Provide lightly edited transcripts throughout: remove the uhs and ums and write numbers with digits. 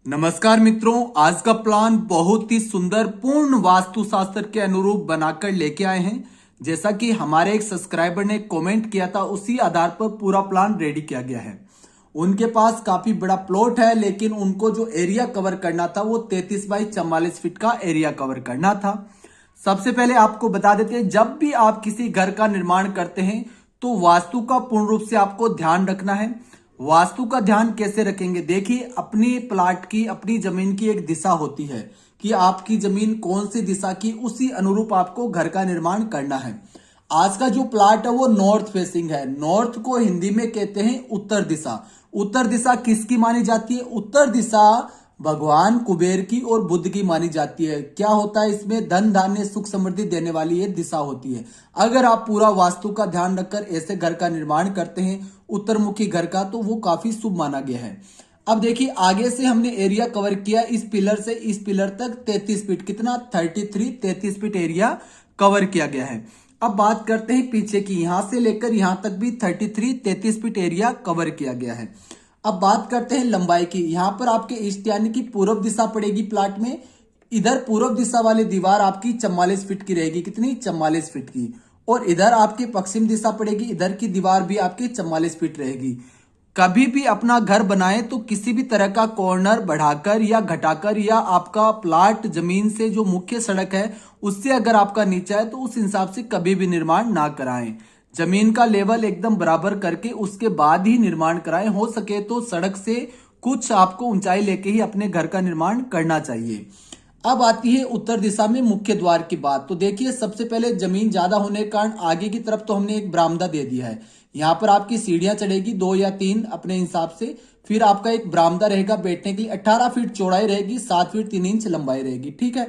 नमस्कार मित्रों, आज का प्लान बहुत ही सुंदर पूर्ण वास्तुशास्त्र के अनुरूप बनाकर लेके आए हैं। जैसा कि हमारे एक सब्सक्राइबर ने कमेंट किया था, उसी आधार पर पूरा प्लान रेडी किया गया है। उनके पास काफी बड़ा प्लॉट है, लेकिन उनको जो एरिया कवर करना था वो 33 बाई 44 फीट का एरिया कवर करना था। सबसे पहले आपको बता देते हैं, जब भी आप किसी घर का निर्माण करते हैं तो वास्तु का पूर्ण रूप से आपको ध्यान रखना है। वास्तु का ध्यान कैसे रखेंगे? देखिए, अपनी प्लाट की, अपनी जमीन की एक दिशा होती है कि आपकी जमीन कौन सी दिशा की, उसी अनुरूप आपको घर का निर्माण करना है। आज का जो प्लाट है वो नॉर्थ फेसिंग है। नॉर्थ को हिंदी में कहते हैं उत्तर दिशा। उत्तर दिशा किसकी मानी जाती है? उत्तर दिशा भगवान कुबेर की और बुद्ध की मानी जाती है। क्या होता है इसमें? धन धान्य सुख समृद्धि देने वाली ये दिशा होती है। अगर आप पूरा वास्तु का ध्यान रखकर ऐसे घर का निर्माण करते हैं, उत्तरमुखी घर का, तो वो काफी शुभ माना गया है। अब देखिए, आगे से हमने एरिया कवर किया, इस पिलर से इस पिलर तक 33 फीट, कितना 33 फीट एरिया कवर किया गया है। अब बात करते हैं पीछे की, यहां से लेकर यहां तक भी 33 फीट एरिया कवर किया गया है। अब बात करते हैं लंबाई की। यहां पर आपके ईस्ट यानी कि पूर्व दिशा पड़ेगी प्लाट में। इधर पूर्व दिशा वाली दीवार आपकी 44 फीट की रहेगी। कितनी? 44 फीट की। और इधर आपकी पश्चिम दिशा पड़ेगी, इधर की दीवार भी आपकी 44 फीट रहेगी। कभी भी अपना घर बनाए तो किसी भी तरह का कॉर्नर बढ़ाकर या घटाकर, या आपका प्लाट जमीन से जो मुख्य सड़क है उससे अगर आपका नीचा है तो उस हिसाब से कभी भी निर्माण ना कराएं। जमीन का लेवल एकदम बराबर करके उसके बाद ही निर्माण कराएं। हो सके तो सड़क से कुछ आपको ऊंचाई लेके ही अपने घर का निर्माण करना चाहिए। अब आती है उत्तर दिशा में मुख्य द्वार की बात। तो देखिए, सबसे पहले जमीन ज्यादा होने के कारण आगे की तरफ तो हमने एक बरामदा दे दिया है। यहाँ पर आपकी सीढ़ियां चढ़ेगी 2 या 3 अपने हिसाब से। फिर आपका एक बरामदा रहेगा बैठने के लिए, 18 फीट चौड़ाई रहेगी, 7 फीट 3 इंच लंबाई रहेगी। ठीक है।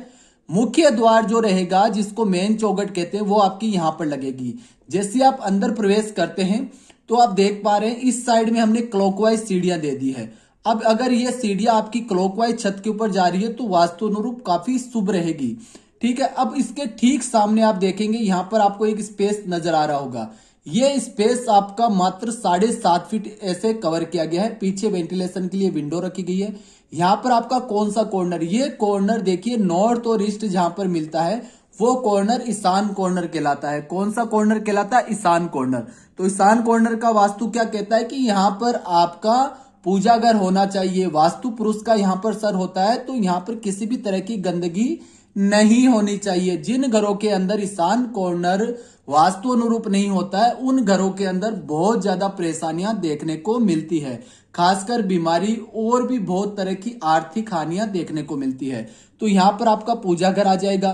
मुख्य द्वार जो रहेगा, जिसको मेन चौखट कहते हैं, वो आपकी यहां पर लगेगी। जैसे आप अंदर प्रवेश करते हैं तो आप देख पा रहे हैं इस साइड में हमने क्लॉकवाइज सीढ़ियां दे दी है। अब अगर ये सीढ़ियां आपकी क्लॉकवाइज छत के ऊपर जा रही है तो वास्तु अनुरूप काफी शुभ रहेगी। ठीक है। अब इसके ठीक सामने आप देखेंगे, यहां पर आपको एक स्पेस नजर आ रहा होगा। ये स्पेस आपका मात्र 7.5 फीट ऐसे कवर किया गया है। पीछे वेंटिलेशन के लिए विंडो रखी गई है। यहां पर आपका कौन सा कॉर्नर? ये कॉर्नर देखिए, नॉर्थ और ईस्ट जहां पर मिलता है वो कॉर्नर ईशान कॉर्नर कहलाता है। कौन सा कॉर्नर कहलाता है? ईशान कॉर्नर। तो ईशान कॉर्नर का वास्तु क्या कहता है कि यहां पर आपका पूजा घर होना चाहिए। वास्तु पुरुष का यहां पर सर होता है, तो यहां पर किसी भी तरह की गंदगी नहीं होनी चाहिए। जिन घरों के अंदर ईशान कॉर्नर वास्तु अनुरूप नहीं होता है, उन घरों के अंदर बहुत ज्यादा परेशानियां देखने को मिलती है। खासकर बीमारी और भी बहुत तरह की आर्थिक हानियां देखने को मिलती है। तो यहाँ पर आपका पूजा घर आ जाएगा।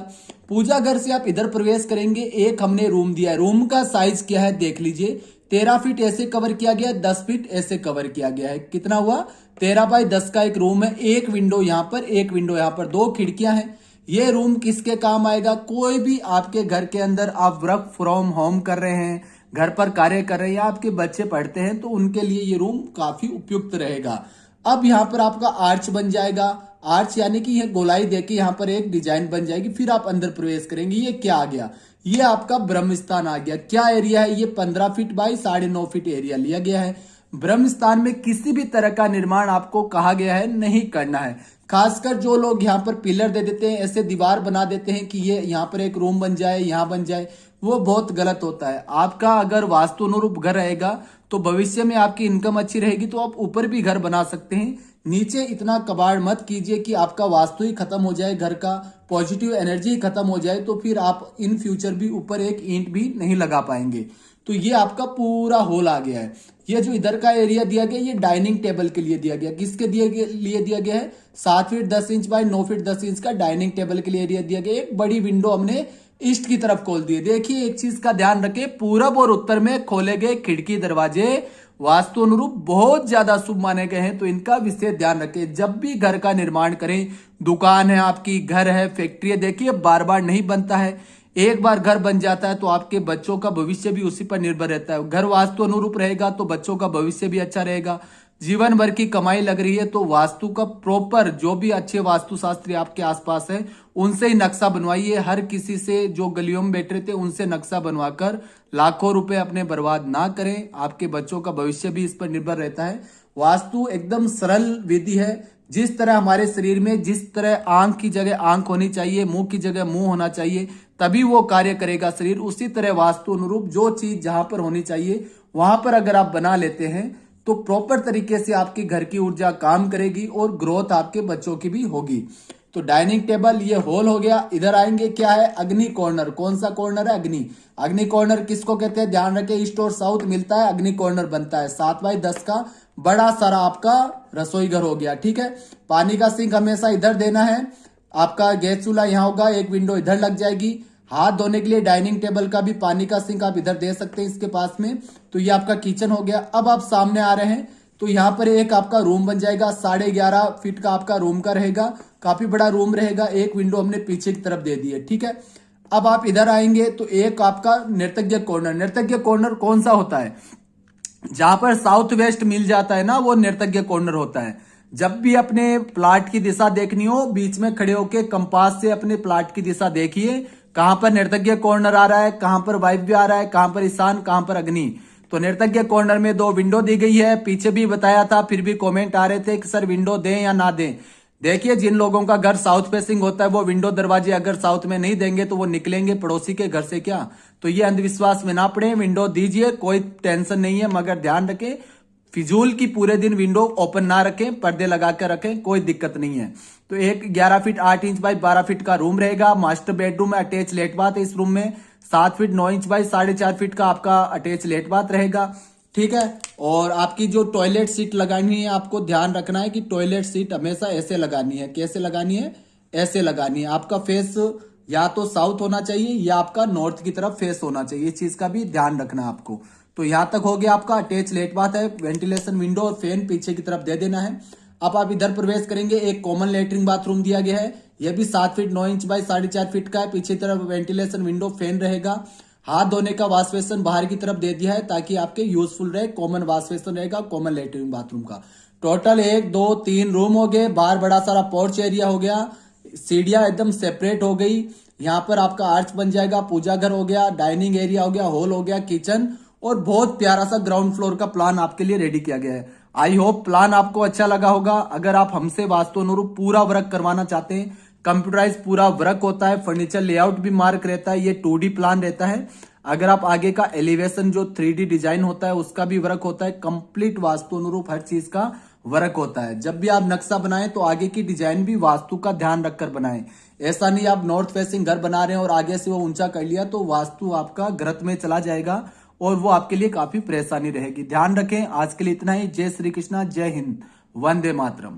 पूजा घर से आप इधर प्रवेश करेंगे। एक हमने रूम दिया है। रूम का साइज क्या है देख लीजिए। 13 फीट ऐसे कवर किया गया है, 10 फीट ऐसे कवर किया गया है। कितना हुआ? 13 बाई 10 का एक रूम है। एक विंडो यहाँ पर, एक विंडो यहाँ पर, 2 खिड़कियां हैं। ये रूम किसके काम आएगा? कोई भी आपके घर के अंदर आप वर्क फ्रॉम होम कर रहे हैं, घर पर कार्य कर रहे हैं, या आपके बच्चे पढ़ते हैं, तो उनके लिए ये रूम काफी उपयुक्त रहेगा। अब यहाँ पर आपका आर्च बन जाएगा। आर्च यानी कि यह गोलाई देके यहाँ पर एक डिजाइन बन जाएगी। फिर आप अंदर प्रवेश करेंगे। ये क्या आ गया? ये आपका ब्रह्म स्थान आ गया। क्या एरिया है? ये 15 फीट बाई 9.5 फीट एरिया लिया गया है। ब्रह्म स्थान में किसी भी तरह का निर्माण आपको कहा गया है नहीं करना है। खासकर जो लोग यहाँ पर पिलर दे देते हैं, ऐसे दीवार बना देते हैं कि ये यहाँ पर एक रूम बन जाए, यहाँ बन जाए, वो बहुत गलत होता है। आपका अगर वास्तु अनुरूप घर रहेगा तो भविष्य में आपकी इनकम अच्छी रहेगी, तो आप ऊपर भी घर बना सकते हैं। नीचे इतना कबाड़ मत कीजिए कि आपका वास्तु ही खत्म हो जाए, घर का पॉजिटिव एनर्जी ही खत्म हो जाए, तो फिर आप इन फ्यूचर भी ऊपर एक ईंट भी नहीं लगा पाएंगे। तो ये आपका पूरा होल आ गया है। ये जो इधर का एरिया दिया गया, ये डाइनिंग टेबल के लिए दिया गया। किसके लिए दिया गया है? 7 feet 10 inch by 9 feet 10 inch का डाइनिंग टेबल के लिए एरिया दिया गया। एक बड़ी विंडो हमने ईस्ट की तरफ खोल दी है। देखिए, एक चीज का ध्यान रखें, पूरब और उत्तर में खोले गए खिड़की दरवाजे वास्तु अनुरूप बहुत ज्यादा शुभ माने गए हैं। तो इनका विशेष ध्यान रखें जब भी घर का निर्माण करें। दुकान है आपकी, घर है, फैक्ट्री है, देखिए बार बार नहीं बनता है। एक बार घर बन जाता है तो आपके बच्चों का भविष्य भी उसी पर निर्भर रहता है। घर वास्तु अनुरूप रहेगा तो बच्चों का भविष्य भी अच्छा रहेगा। जीवन भर की कमाई लग रही है तो वास्तु का प्रॉपर, जो भी अच्छे वास्तुशास्त्री आपके आसपास है, उनसे ही नक्शा बनवाइए। हर किसी से जो गलियों में बैठ रहे थे उनसे नक्शा बनवाकर लाखों रुपए अपने बर्बाद ना करें। आपके बच्चों का भविष्य भी इस पर निर्भर रहता है। वास्तु एकदम सरल विधि है। जिस तरह हमारे शरीर में जिस तरह आंख की जगह आंख होनी चाहिए, मुंह की जगह मुंह होना चाहिए, तभी वो कार्य करेगा शरीर। उसी तरह वास्तु अनुरूप जो चीज जहां पर होनी चाहिए वहां पर अगर आप बना लेते हैं तो प्रॉपर तरीके से आपके घर की ऊर्जा काम करेगी और ग्रोथ आपके बच्चों की भी होगी। तो डाइनिंग टेबल ये होल हो गया। इधर आएंगे, क्या है, अग्नि कॉर्नर। कौन सा कॉर्नर है? अग्नि। अग्नि कॉर्नर किसको कहते हैं? ध्यान रखें, ईस्ट और साउथ मिलता है, अग्नि कॉर्नर बनता है। 7x10 का बड़ा सारा आपका रसोई घर हो गया। ठीक है। पानी का सिंक हमेशा इधर देना है। आपका गैस चूल्हा यहाँ होगा, एक विंडो इधर लग जाएगी। हाथ धोने के लिए डाइनिंग टेबल का भी पानी का सिंक आप इधर दे सकते हैं इसके पास में। तो ये आपका किचन हो गया। अब आप सामने आ रहे हैं तो यहाँ पर एक आपका रूम बन जाएगा। 11.5 फीट का आपका रूम का रहेगा, काफी बड़ा रूम रहेगा। एक विंडो हमने पीछे की तरफ दे दी है। ठीक है। अब आप इधर आएंगे तो एक आपका नृतज्ञ कॉर्नर। नृतज्ञ कॉर्नर कौन सा होता है? जहां पर साउथ वेस्ट मिल जाता है ना, वो नृतज्ञ कॉर्नर होता है। जब भी अपने प्लाट की दिशा देखनी हो, बीच में खड़े होके कंपास से अपने प्लाट की दिशा देखिए, कहां पर नृतज्ञ कॉर्नर आ रहा है, कहां पर वायव्य आ रहा है, कहां पर ईशान, कहां पर अग्नि। तो नृतज्ञ कॉर्नर में 2 विंडो दी गई है। पीछे भी बताया था, फिर भी कमेंट आ रहे थे कि सर विंडो दें या ना दें। देखिए, जिन लोगों का घर साउथ फेसिंग होता है वो विंडो दरवाजे अगर साउथ में नहीं देंगे तो वो निकलेंगे पड़ोसी के घर से क्या। तो ये अंधविश्वास में ना पड़े, विंडो दीजिए, कोई टेंशन नहीं है। मगर ध्यान रखें, फिजूल की पूरे दिन विंडो ओपन ना रखें, पर्दे लगा कर रखें, कोई दिक्कत नहीं है। तो एक 11 फीट 8 इंच बाई 12 फीट का रूम रहेगा। मास्टर बेडरूम है, अटैच लेट बाथ है इस रूम में। 7 फीट 9 इंच बाई 4.5 फीट का आपका अटैच लेट बाथ रहेगा। ठीक है। और आपकी जो टॉयलेट सीट लगानी है, आपको ध्यान रखना है कि टॉयलेट सीट हमेशा ऐसे लगानी है। कैसे लगानी है? ऐसे लगानी है। आपका फेस या तो साउथ होना चाहिए या आपका नॉर्थ की तरफ फेस होना चाहिए। इस चीज का भी ध्यान रखना है आपको। तो यहां तक हो गया आपका अटैच लेट बाथ है। वेंटिलेशन विंडो और फैन पीछे की तरफ दे देना है। अब आप इधर प्रवेश करेंगे, एक कॉमन लेटरिन बाथरूम दिया गया है। यह भी 7 फीट 9 इंच बाई 4.5 फीट का है। पीछे तरफ वेंटिलेशन विंडो फैन रहेगा। हाथ धोने का वॉश बेसिन बाहर की तरफ दे दिया है ताकि आपके यूजफुल रहे। कॉमन वॉश बेसिन रहेगा, कॉमन लेटरिन बाथरूम का। टोटल 1 2 3 रूम हो गए। बाहर बड़ा सारा पोर्च एरिया हो गया। सीढ़ियां एकदम सेपरेट हो गई। यहाँ पर आपका आर्च बन जाएगा। पूजा घर हो गया, डाइनिंग एरिया हो गया, हॉल हो गया, किचन, और बहुत प्यारा सा ग्राउंड फ्लोर का प्लान आपके लिए रेडी किया गया है। आई होप प्लान आपको अच्छा लगा होगा। अगर आप हमसे वास्तु अनुरूप पूरा वर्क करवाना चाहते हैं, कंप्यूटराइज पूरा वर्क होता है, फर्नीचर लेआउट भी मार्क रहता है, ये 2D प्लान रहता है। अगर आप आगे का एलिवेशन जो 3D डिजाइन होता है उसका भी वर्क होता है। कंप्लीट वास्तु अनुरूप हर चीज का वर्क होता है। जब भी आप नक्शा बनाएं तो आगे की डिजाइन भी वास्तु का ध्यान रखकर बनाएं। ऐसा नहीं आप नॉर्थ फेसिंग घर बना रहे हैं और आगे से वो ऊंचा कर लिया तो वास्तु आपका गलत में चला जाएगा और वो आपके लिए काफी परेशानी रहेगी। ध्यान रखें। आज के लिए इतना ही। जय श्री कृष्णा, जय हिंद, वंदे मातरम।